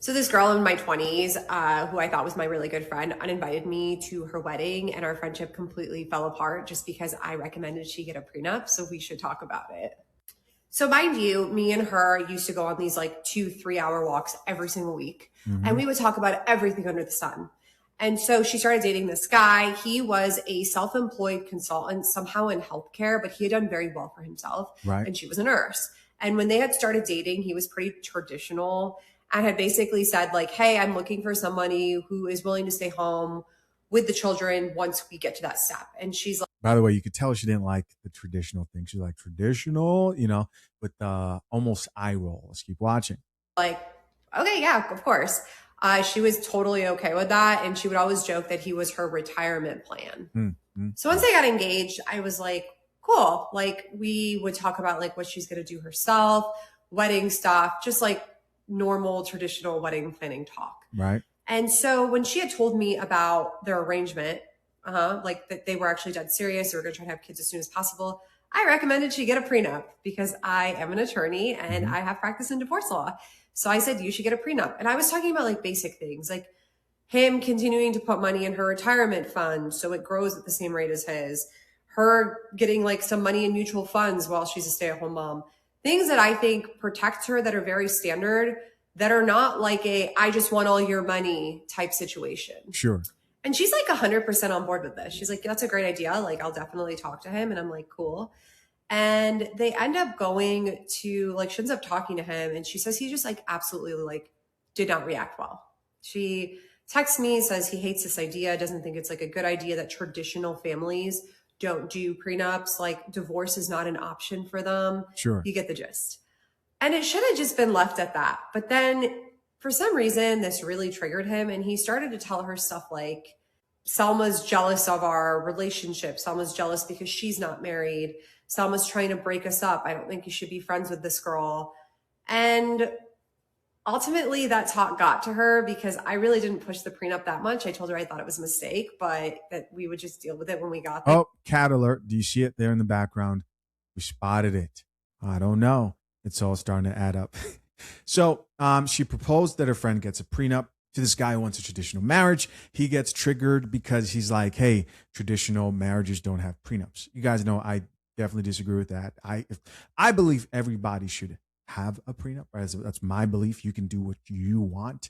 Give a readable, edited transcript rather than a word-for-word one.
So this girl in my 20s, who I thought was my really good friend, uninvited me to her wedding, and our friendship completely fell apart just because I recommended she get a prenup. So we should talk about it. So mind you, me and her used to go on these like 2-3 hour walks every single week. And we would talk about everything under the sun. And so she started dating this guy. He was a self-employed consultant somehow in healthcare, but he had done very well for himself. Right. And she was a nurse. And when they had started dating, he was pretty traditional and had basically said like, hey, I'm looking for somebody who is willing to stay home with the children once we get to that step. And she's like, By the way, you could tell she didn't like the traditional thing. She's like, traditional, with the almost eye roll. Let's keep watching. like, okay, yeah, of course. She was totally okay with that. And she would always joke that he was her retirement plan. So once they got engaged, I was like, cool. Like we would talk about like what she's going to do herself, wedding stuff, just like normal traditional wedding planning talk. Right. And so when she had told me about their arrangement, like that they were actually dead serious, they were going to try to have kids as soon as possible, I recommended she get a prenup because I am an attorney and I have practice in divorce law. So I said, you should get a prenup. And I was talking about like basic things, like him continuing to put money in her retirement fund so it grows at the same rate as his, her getting like some money in mutual funds while she's a stay-at-home mom. Things that I think protect her that are very standard, that are not like a I just want all your money type situation. Sure. And she's like 100% on board with this. She's like, that's a great idea. Like, I'll definitely talk to him. And I'm like, cool. And they end up going to like, she ends up talking to him and she says he just like absolutely like did not react well. She texts me, says he hates this idea, doesn't think it's like a good idea that traditional families don't do prenups. Like divorce is not an option for them. Sure. You get the gist. And it should have just been left at that. But then for some reason, this really triggered him. And he started to tell her stuff like, Selma's jealous of our relationship. Selma's jealous because she's not married. Selma's trying to break us up. I don't think you should be friends with this girl. And ultimately that talk got to her because I really didn't push the prenup that much. I told her I thought it was a mistake, but that we would just deal with it when we got there. Oh, cat alert. Do you see it there in the background? We spotted it. I don't know. It's all starting to add up. So she proposed that her friend gets a prenup to this guy who wants a traditional marriage. He gets triggered because he's like, hey, traditional marriages don't have prenups. You guys know I definitely disagree with that. I believe everybody should have a prenup. Right? That's my belief. You can do what you want.